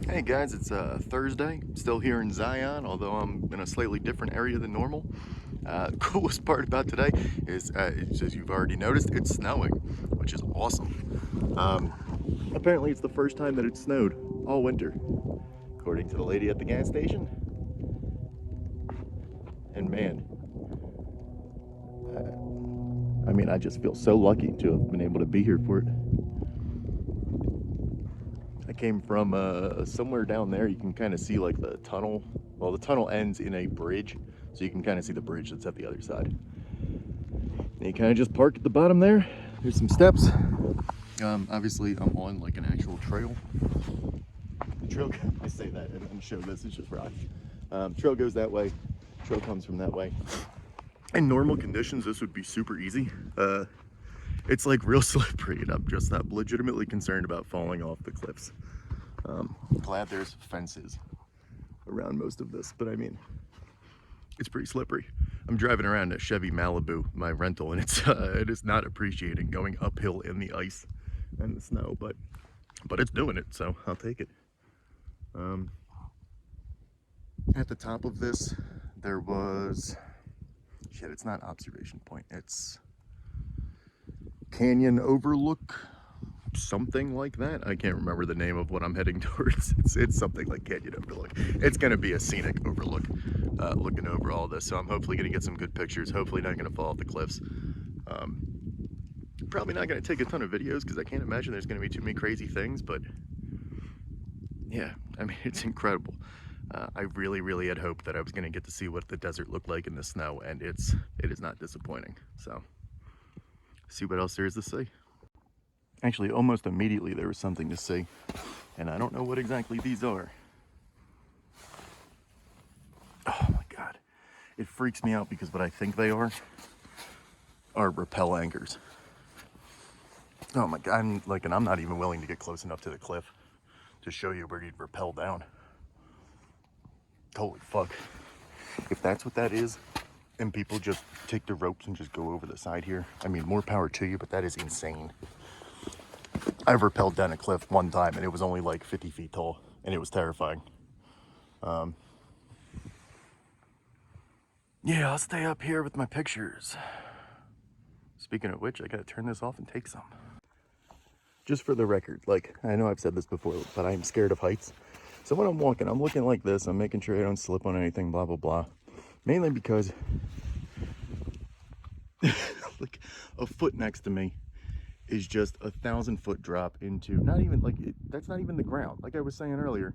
Hey guys, it's Thursday, still here in Zion, although I'm in a slightly different area than normal. The coolest part about today is, as you've already noticed, it's snowing, which is awesome. Apparently it's the first time that it snowed all winter, according to the lady at the gas station. And man, I mean, I just feel so lucky to have been able to be here for it. I came from somewhere down there. You can kind of see like the tunnel. Well, the tunnel ends in a bridge, so you can kind of see the bridge that's at the other side. And you kind of just park at the bottom there. There's some steps. Obviously, I'm on like an actual trail. The trail, I say that and then show this, it's just rock. Trail goes that way. Trail comes from that way. In normal conditions, this would be super easy. It's like real slippery, and I'm legitimately concerned about falling off the cliffs. Glad there's fences around most of this, but I mean, it's pretty slippery. I'm driving around a Chevy Malibu, my rental, and it is not appreciating going uphill in the ice and the snow, but it's doing it, so I'll take it. At the top of this, there was, shit, it's not observation point, it's canyon overlook, something like that. I can't remember the name of what I'm heading towards. It's something like canyon overlook. It's going to be a scenic overlook, looking over all this. So I'm hopefully going to get some good pictures. Hopefully not going to fall off the cliffs. Probably not going to take a ton of videos because I can't imagine there's going to be too many crazy things. But yeah, I mean, it's incredible. I really had hoped that I was going to get to see what the desert looked like in the snow, and it is not disappointing. So see what else there is to see. Actually, almost immediately there was something to see, and I don't know what exactly these are. Oh my God. It freaks me out because what I think they are rappel anchors. Oh my God, and I'm not even willing to get close enough to the cliff to show you where you'd rappel down. Holy fuck. If that's what that is, and people just take the ropes and just go over the side here, I mean, more power to you, but that is insane. I've rappelled down a cliff one time and it was only like 50 feet tall and it was terrifying. Yeah, I'll stay up here with my pictures. Speaking of which, I gotta turn this off and take some. Just for the record, like, I know I've said this before, but I'm scared of heights. So when I'm walking, I'm looking like this, I'm making sure I don't slip on anything, blah, blah, blah. Mainly because, like, a foot next to me is just 1,000-foot drop into, not even, like, that's not even the ground. Like I was saying earlier,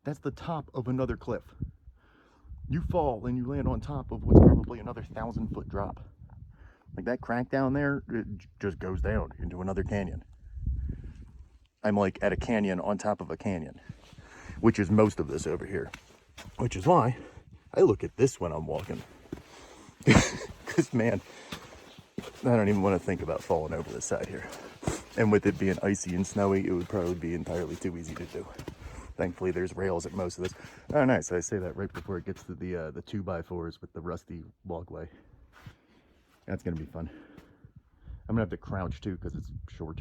that's the top of another cliff. You fall and you land on top of what's probably another 1,000-foot drop. Like that crack down there, it just goes down into another canyon. I'm like at a canyon on top of a canyon, which is most of this over here. Which is why I look at this when I'm walking. Because man, I don't even want to think about falling over this side here. And with it being icy and snowy, it would probably be entirely too easy to do. Thankfully, there's rails at most of this. Oh, nice. I say that right before it gets to the 2x4s with the rusty walkway. That's going to be fun. I'm going to have to crouch too because it's short.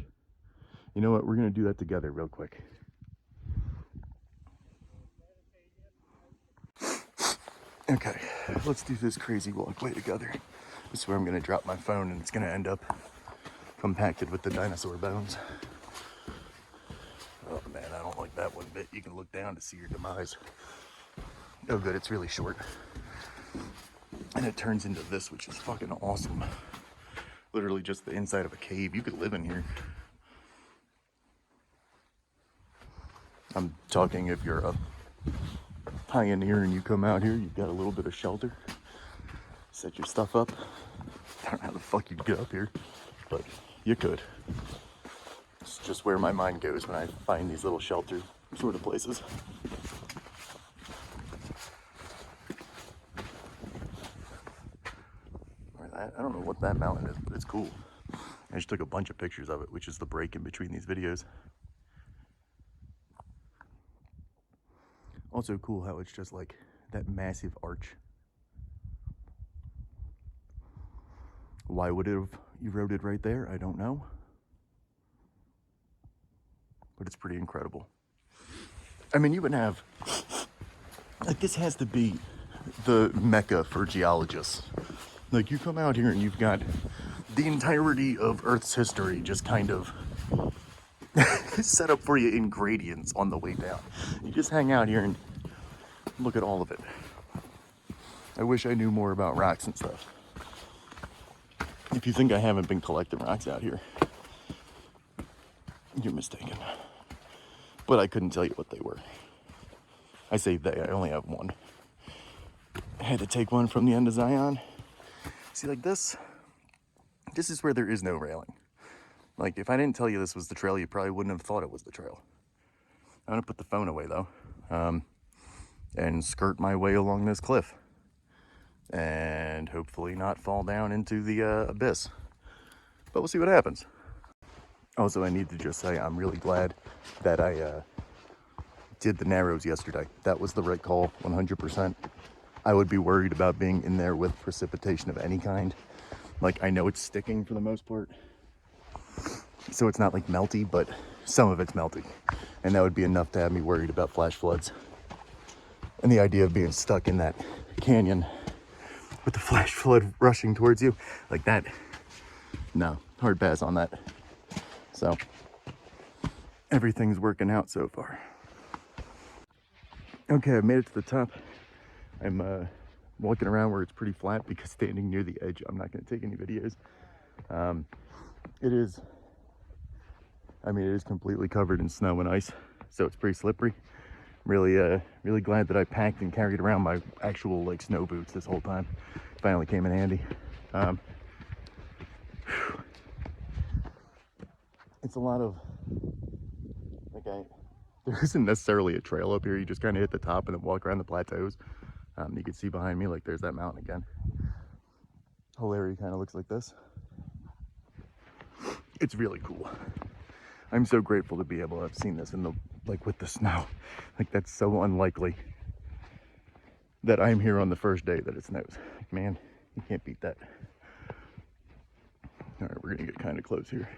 You know what? We're going to do that together real quick. Okay, let's do this crazy walkway together. This is where I'm going to drop my phone and it's going to end up compacted with the dinosaur bones. Oh man, I don't like that one bit. You can look down to see your demise. Oh good, it's really short. And it turns into this, which is fucking awesome. Literally just the inside of a cave. You could live in here. I'm talking if you're a pioneer and you come out here, you've got a little bit of shelter. Set your stuff up. I don't know how the fuck you'd get up here, but you could. It's just where my mind goes when I find these little shelter sort of places. I don't know what that mountain is, but it's cool. I just took a bunch of pictures of it, which is the break in between these videos. Also cool how it's just like that massive arch. Why would it have eroded right there? I don't know. But it's pretty incredible. I mean, you would have, like, this has to be the mecca for geologists. Like, you come out here and you've got the entirety of Earth's history just kind of set up for you in gradients on the way down. You just hang out here and look at all of it. I wish I knew more about rocks and stuff. If you think I haven't been collecting rocks out here, you're mistaken. But I couldn't tell you what they were. I say they, I only have one. I had to take one from the end of Zion. See, like this is where there is no railing. Like, if I didn't tell you this was the trail, you probably wouldn't have thought it was the trail. I'm gonna put the phone away though, and skirt my way along this cliff. And hopefully not fall down into the abyss. But we'll see what happens. Also, I need to just say I'm really glad that I did the Narrows yesterday. That was the right call, 100%. I would be worried about being in there with precipitation of any kind. Like, I know it's sticking for the most part, so it's not like melty, but some of it's melty. And that would be enough to have me worried about flash floods. And the idea of being stuck in that canyon with the flash flood rushing towards you, like that, no, hard pass on that. So, everything's working out so far. Okay, I made it to the top. I'm walking around where it's pretty flat because standing near the edge, I'm not going to take any videos. It is completely covered in snow and ice, so it's pretty slippery. Really glad that I packed and carried around my actual like snow boots this whole time. Finally came in handy. It's a lot of, like, there isn't necessarily a trail up here. You just kind of hit the top and then walk around the plateaus. You can see behind me, like, there's that mountain again. Whole area kind of looks like this. It's really cool. I'm so grateful to be able to have seen this in the, like, with the snow. Like, that's so unlikely that I'm here on the first day that it snows. Like, man, you can't beat that. All right, we're gonna get kind of close here.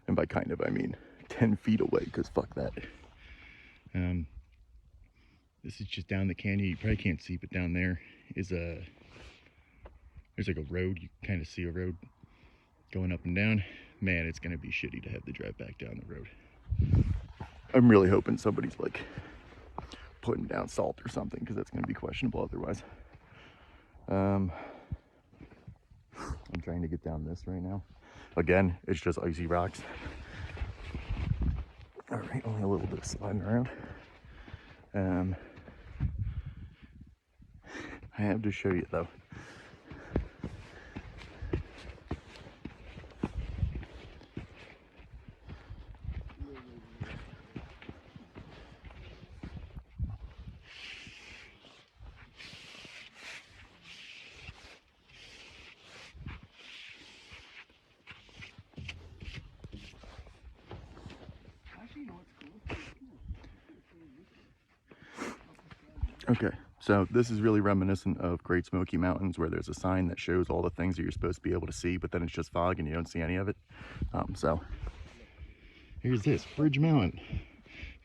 And by kind of, I mean 10 feet away, because fuck that. This is just down the canyon. You probably can't see, but down there is there's like a road. You kind of see a road going up and down. Man, it's gonna be shitty to have to drive back down the road. I'm really hoping somebody's like putting down salt or something, because that's gonna be questionable otherwise. I'm trying to get down this right now. Again, it's just icy rocks. All right, only a little bit of sliding around. I have to show you though. Okay, so this is really reminiscent of Great Smoky Mountains, where there's a sign that shows all the things that you're supposed to be able to see, but then it's just fog and you don't see any of it. So here's this, Bridge Mountain,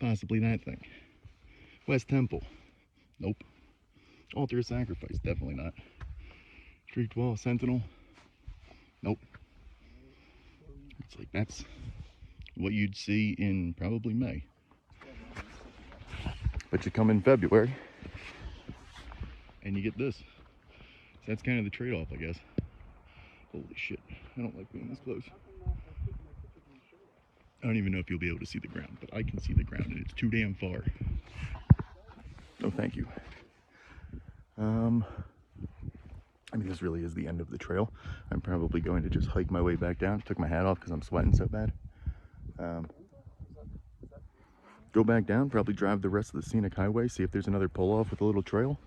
possibly that thing. West Temple, nope. Altar of Sacrifice, definitely not. Streaked Wall, Sentinel, nope. It's like, that's what you'd see in probably May. But you come in February, and you get this. So that's kind of the trade-off, I guess. Holy shit, I don't like being this close. I don't even know if you'll be able to see the ground, but I can see the ground, and it's too damn far. No, thank you. I mean, this really is the end of the trail. I'm probably going to just hike my way back down. Took my hat off because I'm sweating so bad. Go back down, probably drive the rest of the scenic highway, see if there's another pull-off with a little trail.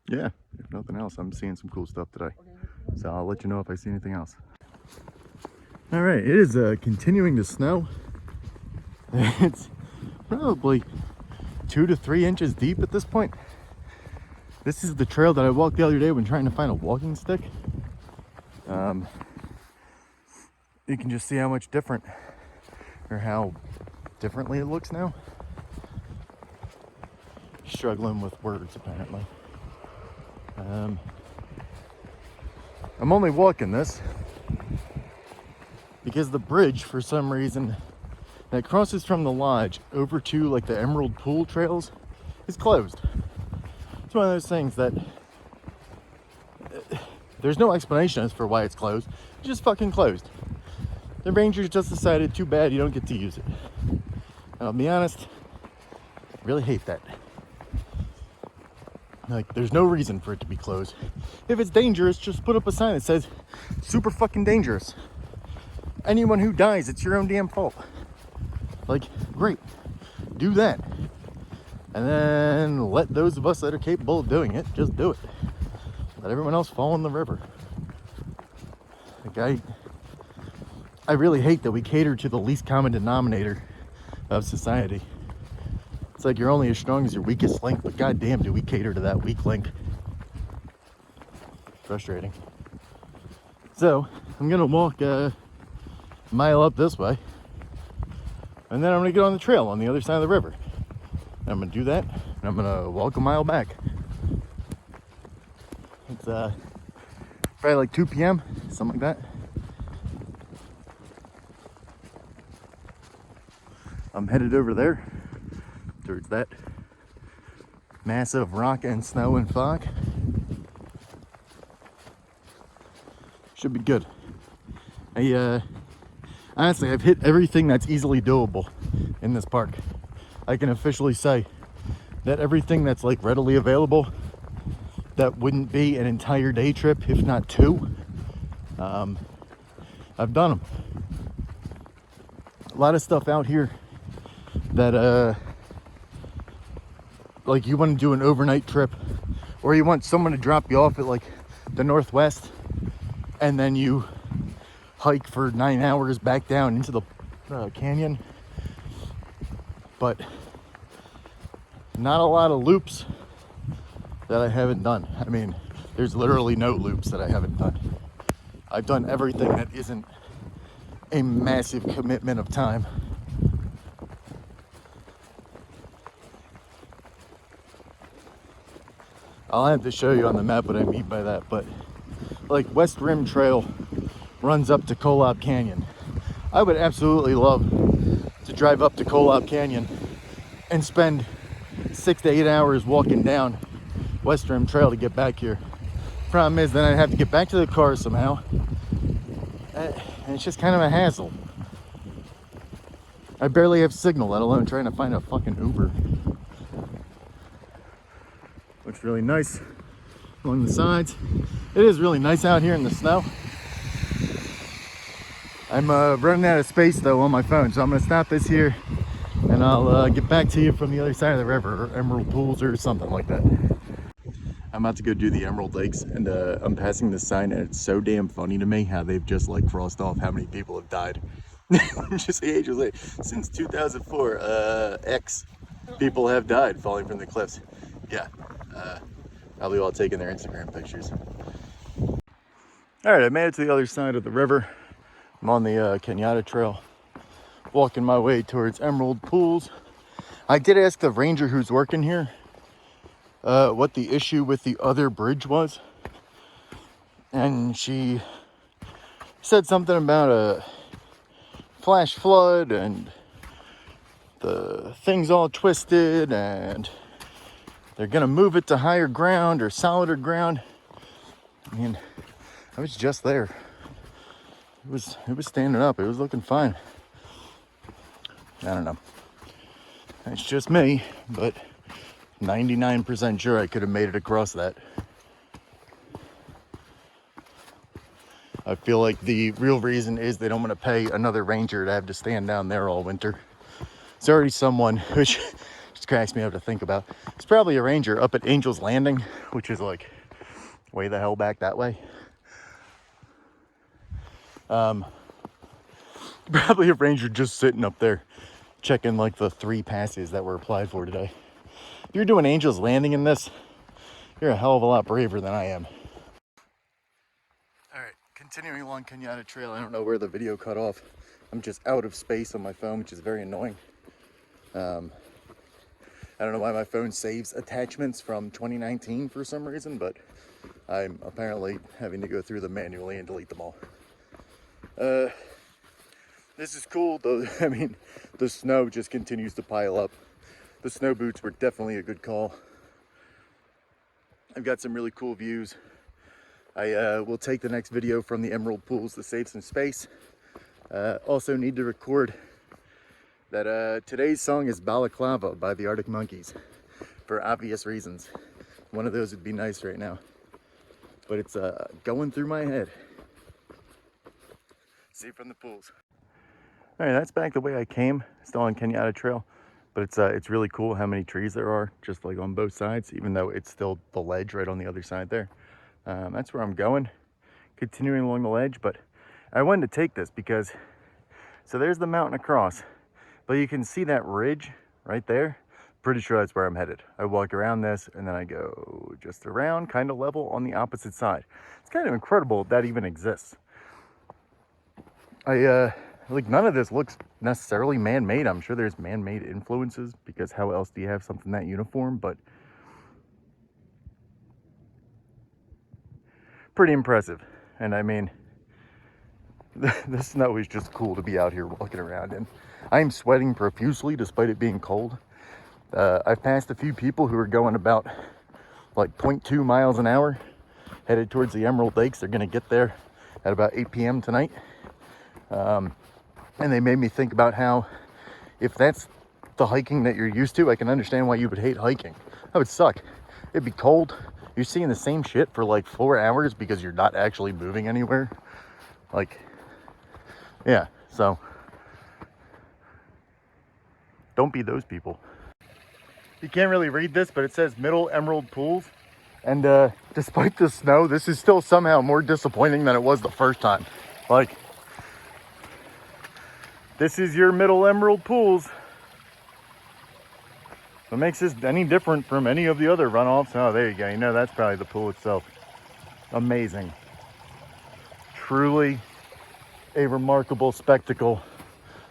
Yeah, if nothing else, I'm seeing some cool stuff today. So I'll let you know if I see anything else. All right, it is continuing to snow. It's probably 2 to 3 inches deep at this point. This is the trail that I walked the other day when trying to find a walking stick. You can just see how much different, or how differently it looks now. Struggling with words, apparently. I'm only walking this because the bridge, for some reason, that crosses from the lodge over to like the Emerald Pool trails is closed. It's one of those things that there's no explanation as for why it's closed. It's just fucking closed. The rangers just decided, too bad you don't get to use it. And I'll be honest, I really hate that. Like, there's no reason for it to be closed. If it's dangerous, just put up a sign that says, super fucking dangerous. Anyone who dies, it's your own damn fault. Like, great. Do that. And then let those of us that are capable of doing it, just do it. Let everyone else fall in the river. Like, I really hate that we cater to the least common denominator of society. It's like you're only as strong as your weakest link, but goddamn, do we cater to that weak link? Frustrating. So, I'm gonna walk a mile up this way, and then I'm gonna get on the trail on the other side of the river. And I'm gonna do that, and I'm gonna walk a mile back. It's probably like 2 p.m., something like that. I'm headed over there towards that massive rock and snow and fog. Should be good. Honestly, I've hit everything that's easily doable in this park. I can officially say that everything that's like readily available that wouldn't be an entire day trip, if not two, I've done them. A lot of stuff out here that like you want to do an overnight trip, or you want someone to drop you off at like the Northwest, and then you hike for 9 hours back down into the canyon. But not a lot of loops that I haven't done. I mean, there's literally no loops that I haven't done. I've done everything that isn't a massive commitment of time. I'll have to show you on the map what I mean by that, but like West Rim Trail runs up to Kolob Canyon. I would absolutely love to drive up to Kolob Canyon and spend 6 to 8 hours walking down West Rim Trail to get back here. Problem is, then I'd have to get back to the car somehow, and it's just kind of a hassle. I barely have signal, let alone trying to find a fucking Uber. Looks really nice along the sides. It is really nice out here in the snow. I'm running out of space though on my phone, so I'm gonna stop this here and I'll get back to you from the other side of the river, or Emerald Pools or something like that. I'm about to go do the Emerald Lakes, and I'm passing this sign, and it's so damn funny to me how they've just like crossed off how many people have died. Just ages later. Since 2004, X people have died falling from the cliffs. Yeah, probably all taking their Instagram pictures. All right, I made it to the other side of the river. I'm on the Kenyatta Trail, walking my way towards Emerald Pools. I did ask the ranger who's working here what the issue with the other bridge was, and she said something about a flash flood and the thing's all twisted and they're gonna move it to higher ground or solider ground. I mean, I was just there. It was standing up. It was looking fine. I don't know. It's just me, but 99% sure I could have made it across that. I feel like the real reason is they don't want to pay another ranger to have to stand down there all winter. It's already someone, which just cracks me up to think about. It's probably a ranger up at Angel's Landing, which is like way the hell back that way. Probably a ranger just sitting up there checking like the 3 passes that were applied for today. If you're doing Angel's Landing in this, you're a hell of a lot braver than I am. All right, continuing along Kenyatta Trail. I don't know where the video cut off. I'm just out of space on my phone, which is very annoying. I don't know why my phone saves attachments from 2019 for some reason, but I'm apparently having to go through them manually and delete them all. This is cool though. I mean, the snow just continues to pile up. The snow boots were definitely a good call. I've got some really cool views. I will take the next video from the Emerald Pools to save some space. Also need to record that today's song is Balaclava by the Arctic Monkeys for obvious reasons. One of those would be nice right now, but it's going through my head. See you from the pools. All right, that's back the way I came, still on Kenyatta Trail, but it's really cool how many trees there are, just like on both sides, even though it's still the ledge right on the other side there. That's where I'm going, continuing along the ledge, but I wanted to take this because, so there's the mountain across, but you can see that ridge right there. Pretty sure that's where I'm headed. I walk around this and then I go just around, kind of level on the opposite side. It's kind of incredible that even exists. Like none of this looks necessarily man-made. I'm sure there's man-made influences because how else do you have something that uniform? But pretty impressive. And I mean, the snow is just cool to be out here walking around in. I'm sweating profusely despite it being cold. I've passed a few people who are going about like 0.2 miles an hour headed towards the Emerald Lakes. They're going to get there at about 8 p.m. tonight. And they made me think about how, if that's the hiking that you're used to, I can understand why you would hate hiking. That would suck. It'd be cold. You're seeing the same shit for like 4 hours because you're not actually moving anywhere. Like, yeah, so don't be those people. You can't really read this, but it says Middle Emerald Pools. And despite the snow, this is still somehow more disappointing than it was the first time. Like, this is your Middle Emerald Pools. What makes this any different from any of the other runoffs? Oh, there you go. You know, that's probably the pool itself. Amazing. Truly a remarkable spectacle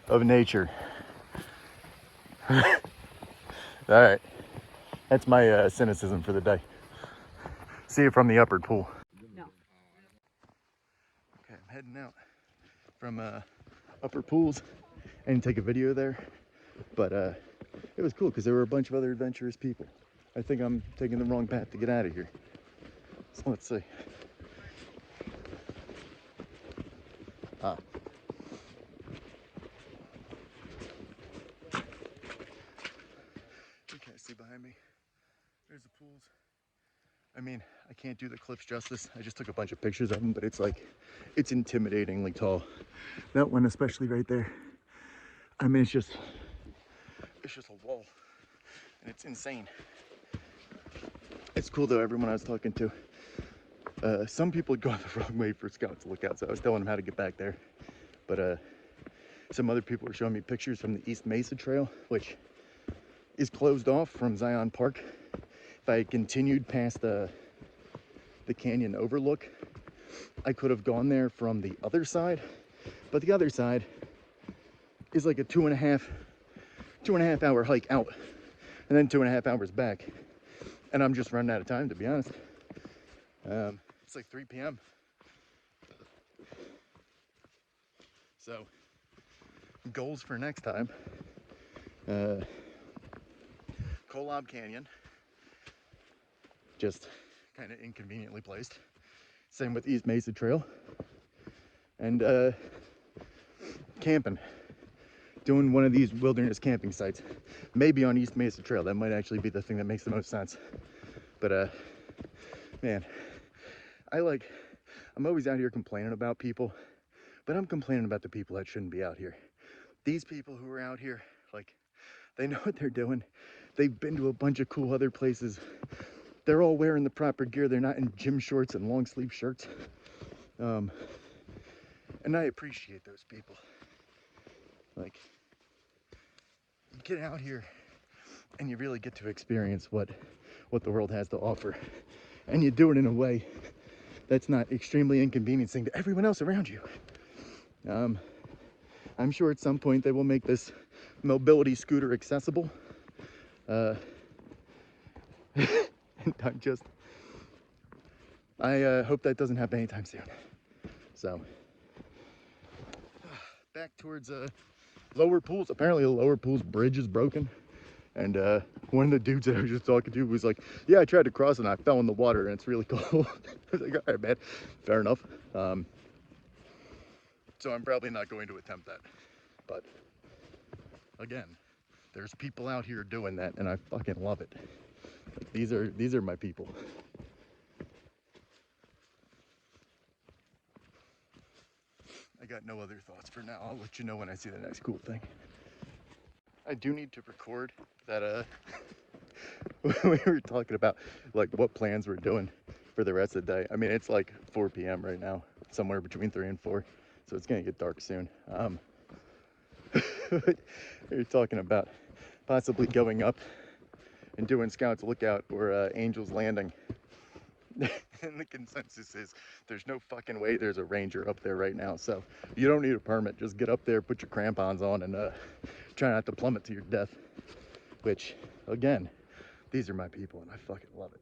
of nature. All right. That's my cynicism for the day. See you from the upper pool. No. Okay, I'm heading out from upper pools and take a video there. But it was cool because there were a bunch of other adventurous people. I think I'm taking the wrong path to get out of here. So let's see. Ah. You can't see behind me. There's the pools. I mean, I can't do the cliffs justice. I just took a bunch of pictures of them, but it's like, it's intimidatingly tall. That one, especially right there. I mean, it's just a wall, and it's insane. It's cool though. Everyone I was talking to, some people had gone the wrong way for Scouts Lookout, so I was telling them how to get back there. But some other people were showing me pictures from the East Mesa Trail, which is closed off from Zion Park. If I had continued past the canyon overlook, I could have gone there from the other side, but the other side is like a 2.5 hour hike out, and then 2.5 hours back, and I'm just running out of time, to be honest. It's like 3 p.m. So goals for next time: Kolob Canyon, just kind of inconveniently placed. Same with East Mesa Trail, and camping. Doing one of these wilderness camping sites, maybe on East Mesa Trail. That might actually be the thing that makes the most sense. But man, I'm always out here complaining about people, but I'm complaining about the people that shouldn't be out here. These people who are out here, like, they know what they're doing. They've been to a bunch of cool other places. They're all wearing the proper gear. They're not in gym shorts and long sleeve shirts. And I appreciate those people. Like, you get out here and you really get to experience what the world has to offer, and you do it in a way that's not extremely inconveniencing to everyone else around you. I'm sure at some point they will make this mobility scooter accessible. And I hope that doesn't happen anytime soon. So back towards Lower Pools. Apparently the Lower Pools bridge is broken. And one of the dudes that I was just talking to was like, yeah, I tried to cross and I fell in the water and it's really cold. I was like, all right, man, fair enough. So I'm probably not going to attempt that. But again, there's people out here doing that and I fucking love it. These are my people. I got no other thoughts for now. I'll let you know when I see the next cool thing. I do need to record that we were talking about like what plans we're doing for the rest of the day. I mean, it's like 4 p.m. right now, somewhere between 3 and 4, so it's gonna get dark soon. We're talking about possibly going up and doing Scouts Lookout or Angel's Landing. And the consensus is there's no fucking way there's a ranger up there right now, so you don't need a permit. Just get up there, put your crampons on, and try not to plummet to your death. Which, again, these are my people and I fucking love it.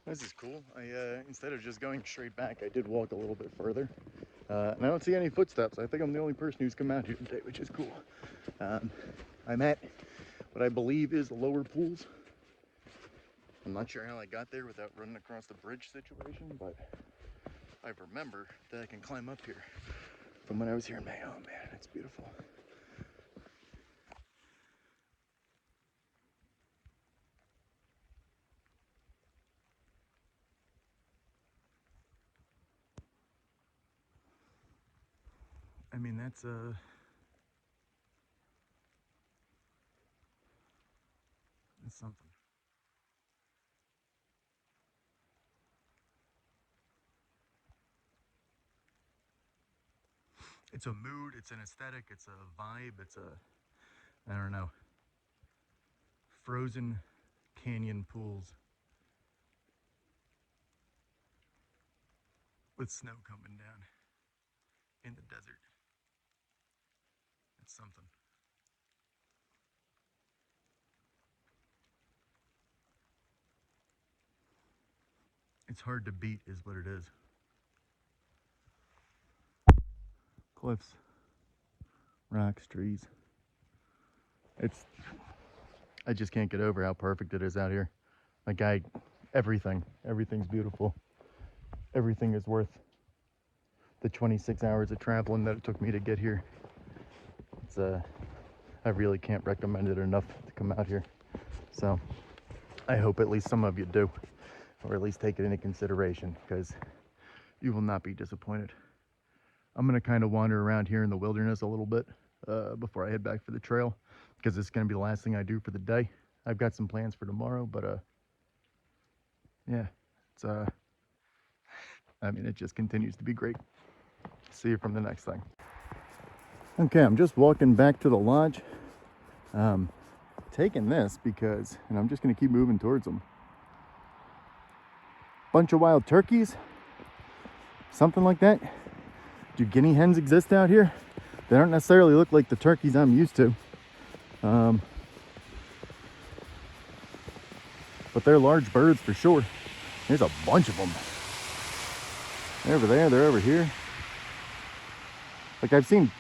This is cool. I instead of just going straight back, I did walk a little bit further. And I don't see any footsteps. I think I'm the only person who's come out here today, which is cool. I'm at what I believe is the Lower Pools. I'm not sure how I got there without running across the bridge situation, but I remember that I can climb up here from when I was here in May. Oh man, it's beautiful. I mean, that's something. It's a mood, it's an aesthetic, it's a vibe, it's a, I don't know, frozen canyon pools with snow coming down in the desert. It's something. It's hard to beat is what it is. Cliffs, rocks, trees. I just can't get over how perfect it is out here. Like everything's beautiful. Everything is worth the 26 hours of traveling that it took me to get here. It's I really can't recommend it enough to come out here. So I hope at least some of you do, or at least take it into consideration, because you will not be disappointed. I'm gonna kind of wander around here in the wilderness a little bit before I head back for the trail, because it's gonna be the last thing I do for the day. I've got some plans for tomorrow, but yeah, it's I mean, it just continues to be great. See you from the next thing. Okay, I'm just walking back to the lodge. Taking this because, and I'm just gonna keep moving towards them. Bunch of wild turkeys, something like that. Do guinea hens exist out here? They don't necessarily look like the turkeys I'm used to. But they're large birds for sure. There's a bunch of them. They're over there, they're over here. Like I've seen,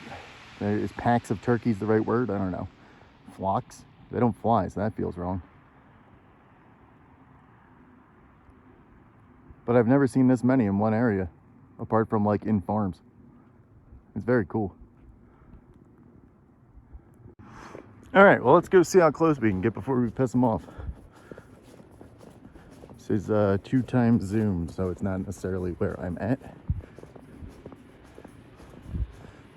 is packs of turkeys the right word? I don't know. Flocks? They don't fly, so that feels wrong. But I've never seen this many in one area, apart from like in farms. It's very cool. All right, well, let's go see how close we can get before we piss them off. This is 2x zoom, so it's not necessarily where I'm at.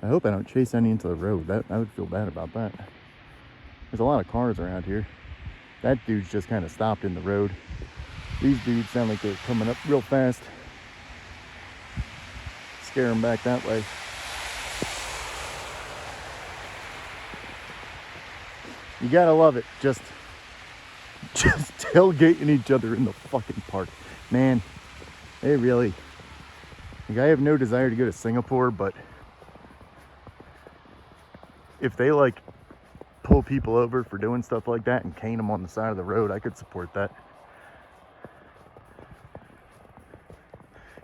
I hope I don't chase any into the road. I would feel bad about that. There's a lot of cars around here. That dude's just kind of stopped in the road. These dudes sound like they're coming up real fast. Scare them back that way. You gotta love it. Just tailgating each other in the fucking park. Man, they really, like, I have no desire to go to Singapore, but if they like pull people over for doing stuff like that and cane them on the side of the road, I could support that.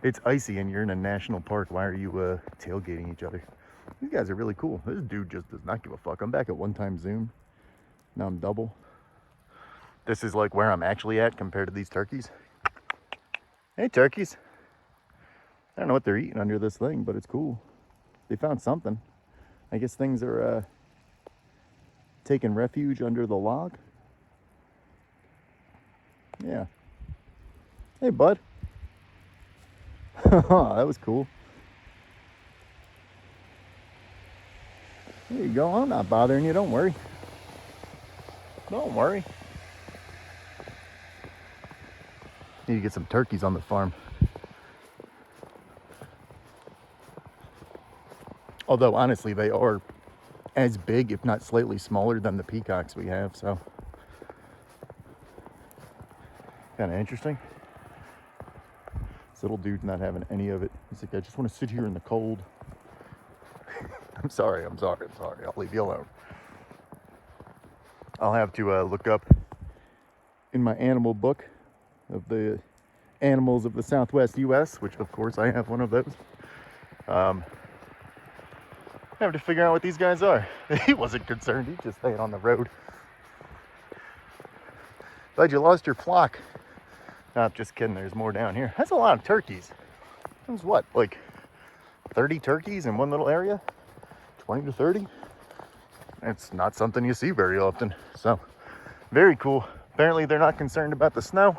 It's icy and you're in a national park. Why are you tailgating each other? These guys are really cool. This dude just does not give a fuck. I'm back at one-time zoom. Now I'm double. This is like where I'm actually at compared to these turkeys. Hey, turkeys. I don't know what they're eating under this thing, but it's cool. They found something. I guess things are taking refuge under the log. Yeah. Hey, bud. That was cool. There you go. I'm not bothering you. Don't worry. Don't worry. Need to get some turkeys on the farm. Although, honestly, they are as big, if not slightly smaller, than the peacocks we have, so kind of interesting. This little dude's not having any of it. He's like, I just want to sit here in the cold. I'm sorry. I'll leave you alone. I'll have to look up in my animal book of the animals of the Southwest U.S., which, of course, I have one of those. I have to figure out what these guys are. He wasn't concerned. He just stayed on the road. Glad you lost your flock. No, I'm just kidding. There's more down here. That's a lot of turkeys. There's what, like 30 turkeys in one little area? 20 to 30? It's not something you see very often. So, very cool. Apparently they're not concerned about the snow.